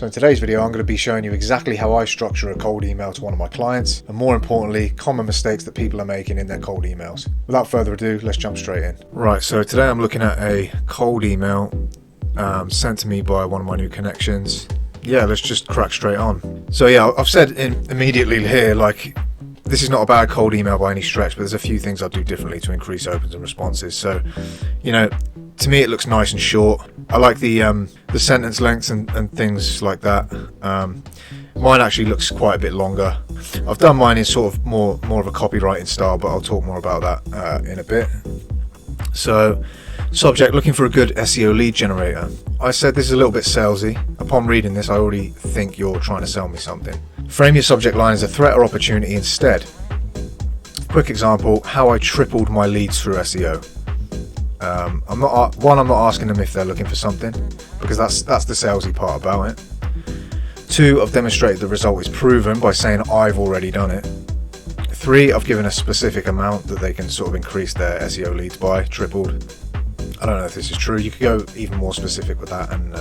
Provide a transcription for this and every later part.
So in today's video, I'm going to be showing you exactly how I structure a cold email to one of my clients, and more importantly, common mistakes that people are making in their cold emails. Without further ado, let's jump straight in. Right, so today I'm looking at a cold email sent to me by one of my new connections. Yeah, let's just crack straight on. So yeah, I've said immediately here, like, this is not a bad cold email by any stretch, but there's a few things I'll do differently to increase opens and responses. So, you know, to me it looks nice and short. I like the sentence lengths and things like that. Mine actually looks quite a bit longer. I've done mine in sort of more of a copywriting style, but I'll talk more about that in a bit. So, subject, looking for a good SEO lead generator. I said this is a little bit salesy. Upon reading this, I already think you're trying to sell me something. Frame your subject line as a threat or opportunity instead. Quick example, how I tripled my leads through SEO. I'm not asking them if they're looking for something, because that's the salesy part about it. 2, I've demonstrated the result is proven by saying I've already done it. 3, I've given a specific amount that they can sort of increase their SEO leads by, tripled. I don't know if this is true. You could go even more specific with that and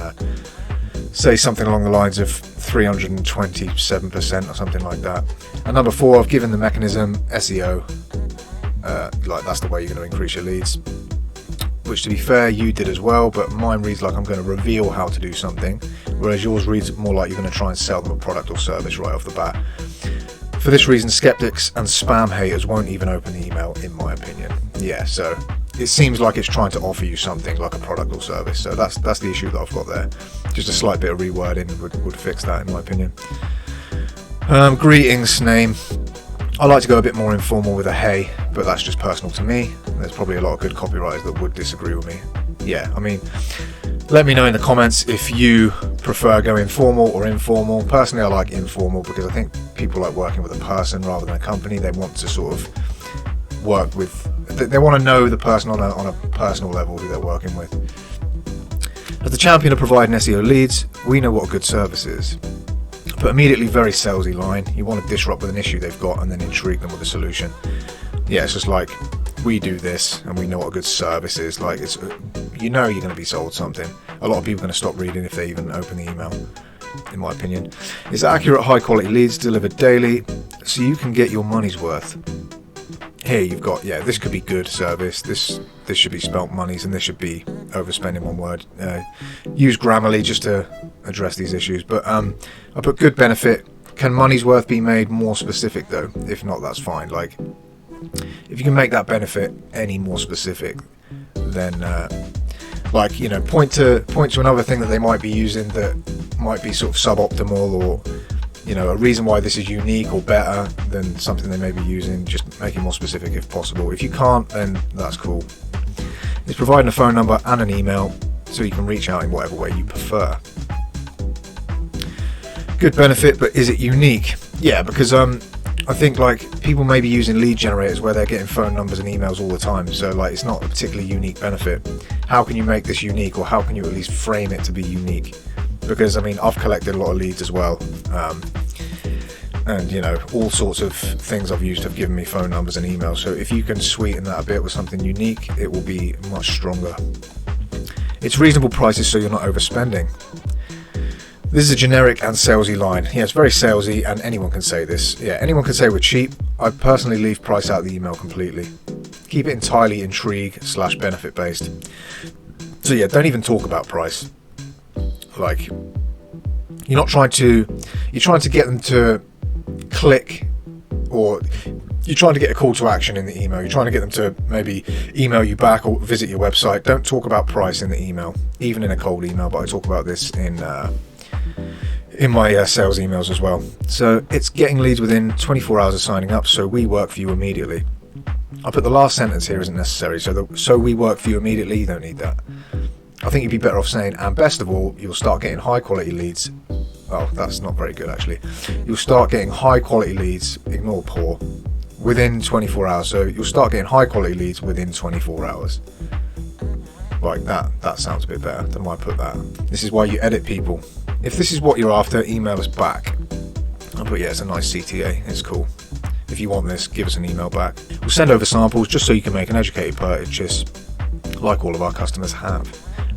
say something along the lines of 327% or something like that. And number 4, I've given the mechanism SEO. Like, that's the way you're going to increase your leads. Which, to be fair, you did as well, but mine reads like I'm going to reveal how to do something, whereas yours reads more like you're going to try and sell them a product or service right off the bat. For this reason, skeptics and spam haters won't even open the email, in my opinion. Yeah, so it seems like it's trying to offer you something like a product or service, so that's the issue that I've got there. Just a slight bit of rewording would fix that, in my opinion. Greetings name. I like to go a bit more informal with a hey, but that's just personal to me. There's probably a lot of good copywriters that would disagree with me. Yeah, I mean, let me know in the comments if you prefer going formal or informal. Personally, I like informal because I think people like working with a person rather than a company. They want to sort of work with, they want to know the person on a personal level who they're working with. As the champion of providing SEO leads, we know what a good service is. But immediately, very salesy line. You want to disrupt with an issue they've got and then intrigue them with a solution. Yeah, it's just like, we do this and we know what a good service is. Like, it's, you know, you're going to be sold something. A lot of people are going to stop reading if they even open the email, in my opinion. It's accurate, high quality leads delivered daily, so you can get your money's worth. Here you've got, yeah, this could be good service. This should be spelt monies, and this should be overspending one word. Use Grammarly just to address these issues. But I put good benefit. Can money's worth be made more specific though? If not, that's fine. Like, if you can make that benefit any more specific, then like, you know, point to another thing that they might be using that might be sort of suboptimal, or, you know, a reason why this is unique or better than something they may be using. Just make it more specific if possible. If you can't, then that's cool. It's providing a phone number and an email so you can reach out in whatever way you prefer. Good benefit, but is it unique? Yeah, because I think, like, people may be using lead generators where they're getting phone numbers and emails all the time, so like, it's not a particularly unique benefit. How can you make this unique, or how can you at least frame it to be unique? Because, I mean, I've collected a lot of leads as well, and, you know, all sorts of things I've used have given me phone numbers and emails. So if you can sweeten that a bit with something unique, it will be much stronger. It's reasonable prices, so you're not overspending. This is a generic and salesy line. Yeah, it's very salesy, and anyone can say this. Yeah, anyone can say we're cheap. I personally leave price out of the email completely. Keep it entirely intrigue/benefit based. So yeah, don't even talk about price. Like, you're trying to get them to click, or you're trying to get a call to action in the email. You're trying to get them to maybe email you back or visit your website. Don't talk about price in the email, even in a cold email, but I talk about this in my sales emails as well. So it's getting leads within 24 hours of signing up, so we work for you immediately. I put the last sentence here isn't necessary, so we work for you immediately. You don't need that. I think you'd be better off saying, and best of all, you'll start getting high quality leads. Oh, that's not very good actually. You'll start getting high quality leads, ignore poor, within 24 hours. So you'll start getting high quality leads within 24 hours. Like that sounds a bit better than why I put that. This is why you edit people. If this is what you're after, email us back. I'll put, yeah, it's a nice CTA, it's cool. If you want this, give us an email back. We'll send over samples just so you can make an educated purchase, like all of our customers have.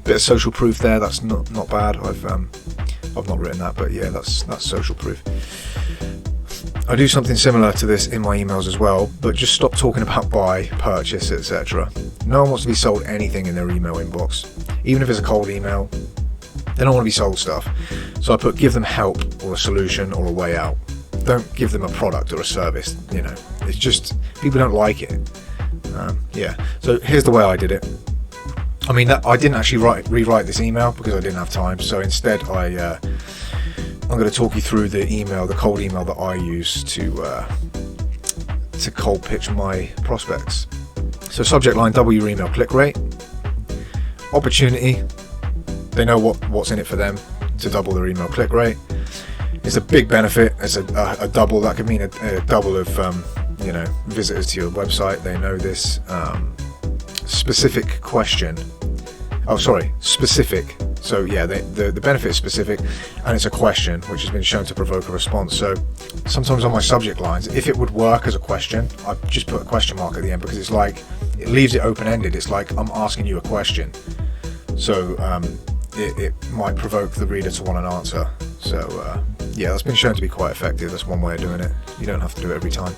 Bit of social proof there, that's not bad. I've not written that, but yeah, that's social proof. I do something similar to this in my emails as well, but just stop talking about buy, purchase, etc. No one wants to be sold anything in their email inbox. Even if it's a cold email, they don't want to be sold stuff. So I put give them help or a solution or a way out. Don't give them a product or a service, It's just, people don't like it. So here's the way I did it. I mean, I didn't actually rewrite this email because I didn't have time. So instead, I'm going to talk you through the cold email that I use to cold pitch my prospects. So subject line, double your email click rate. Opportunity, they know what's in it for them to double their email click rate. It's a big benefit. It's a double. That could mean a double of visitors to your website. They know this. Specific question. Oh, sorry, specific. So yeah, the benefit is specific, and it's a question which has been shown to provoke a response. So sometimes on my subject lines, if it would work as a question, I just put a question mark at the end, because it's like, it leaves it open-ended. It's like I'm asking you a question. So it might provoke the reader to want an answer. So yeah, that's been shown to be quite effective. That's one way of doing it. You don't have to do it every time.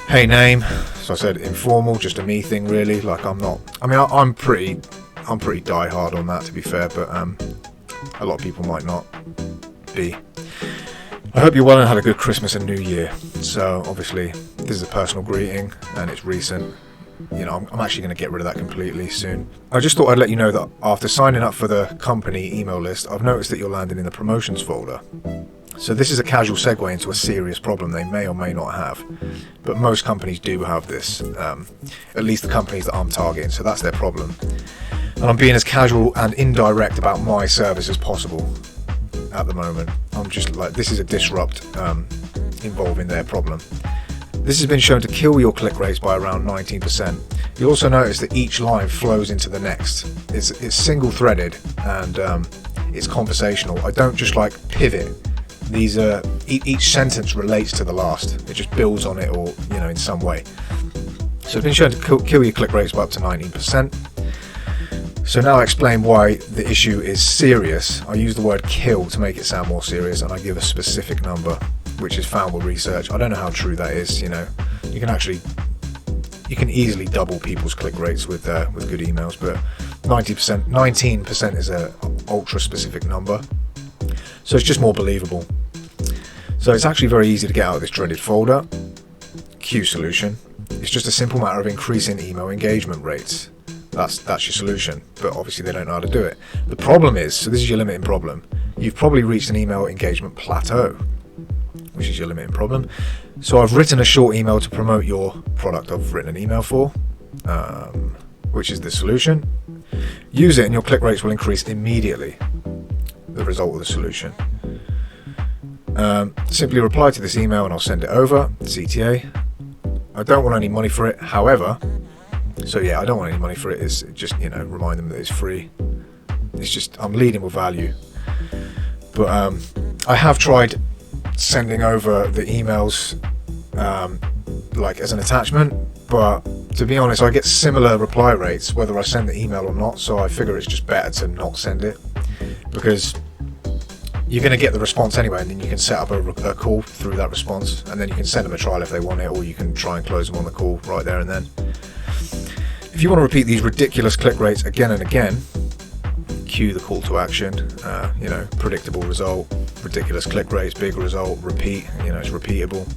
Hey name. So I said informal, just a me thing really. Like I'm pretty die hard on that, to be fair, but a lot of people might not be. I hope you're well and had a good Christmas and New Year. So obviously this is a personal greeting and it's recent. I'm actually going to get rid of that completely soon. I just thought I'd let you know that after signing up for the company email list, I've noticed that you're landing in the promotions folder. So this is a casual segue into a serious problem they may or may not have, but most companies do have this, at least the companies that I'm targeting, so that's their problem. And I'm being as casual and indirect about my service as possible at the moment. I'm just like, this is a disrupt involving their problem. This has been shown to kill your click rates by around 19%. You'll also notice that each line flows into the next. It's single threaded and it's conversational. I don't just pivot. These are each sentence relates to the last. It just builds on it, or in some way. So it's been shown to kill your click rates by up to 19%. So now I explain why the issue is serious. I use the word kill to make it sound more serious, and I give a specific number, which is found with research. I don't know how true that is. You can easily double people's click rates with good emails, but 19% is a ultra specific number. So it's just more believable. So it's actually very easy to get out of this dreaded folder. Q solution. It's just a simple matter of increasing email engagement rates. That's your solution, but obviously they don't know how to do it. The problem is, so this is your limiting problem, you've probably reached an email engagement plateau, which is your limiting problem. So I've written a short email to promote your product I've written an email for, which is the solution. Use it and your click rates will increase immediately. The result of the solution. Simply reply to this email and I'll send it over. CTA. I don't want any money for it, however. So yeah, I don't want any money for it. It's just, remind them that it's free. It's just, I'm leading with value. But I have tried sending over the emails as an attachment, but to be honest, I get similar reply rates whether I send the email or not, so I figure it's just better to not send it, because you're going to get the response anyway, and then you can set up a call through that response, and then you can send them a trial if they want it, or you can try and close them on the call right there and then. If you want to repeat these ridiculous click rates again and again, cue the call to action, predictable result, ridiculous click rates, big result, repeat, it's repeatable.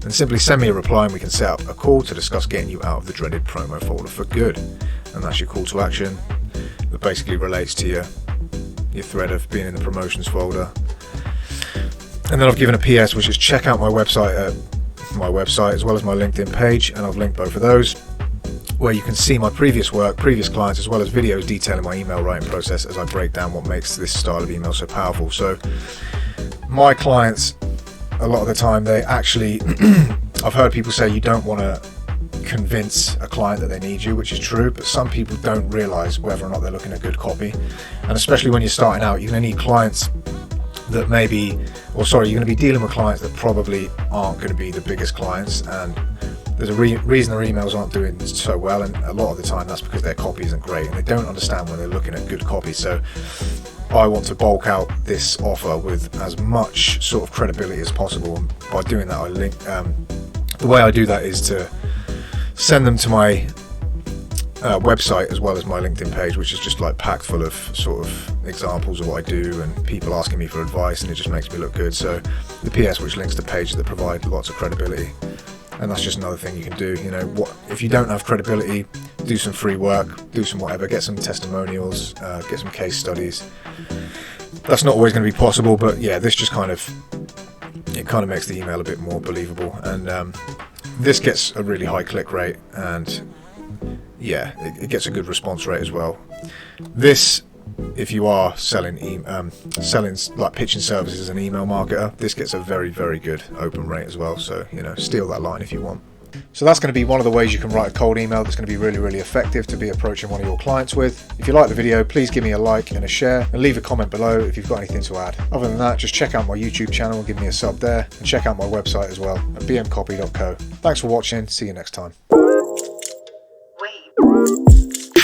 And simply send me a reply and we can set up a call to discuss getting you out of the dreaded promo folder for good. And that's your call to action that basically relates to your thread of being in the promotions folder. And then I've given a PS, which is check out my website as well as my LinkedIn page, and I've linked both of those, where you can see my previous work, previous clients, as well as videos detailing my email writing process as I break down what makes this style of email so powerful. So my clients, a lot of the time, they actually I've heard people say you don't want to convince a client that they need you, which is true, but some people don't realize whether or not they're looking at good copy. And especially when you're starting out, you're going to need clients that you're going to be dealing with clients that probably aren't going to be the biggest clients, and there's a reason their emails aren't doing so well, and a lot of the time that's because their copy isn't great and they don't understand when they're looking at good copy. So I want to bulk out this offer with as much sort of credibility as possible. And by doing that, I link. The way I do that is to send them to my website as well as my LinkedIn page, which is just like packed full of sort of examples of what I do and people asking me for advice, and it just makes me look good. So the PS, which links to pages that provide lots of credibility, and that's just another thing you can do. You know, what if you don't have credibility? Do some free work, do some whatever, get some testimonials, get some case studies. That's not always going to be possible, but yeah, this just kind of makes the email a bit more believable, and this gets a really high click rate, and yeah, it gets a good response rate as well. This, if you are selling like pitching services as an email marketer, this gets a very, very good open rate as well. So, you know, steal that line if you want. So that's going to be one of the ways you can write a cold email that's going to be really, really effective to be approaching one of your clients with. If you like the video, please give me a like and a share, and leave a comment below if you've got anything to add. Other than that, just check out my YouTube channel and give me a sub there, and check out my website as well at bmcopy.co. Thanks for watching. See you next time. Wait.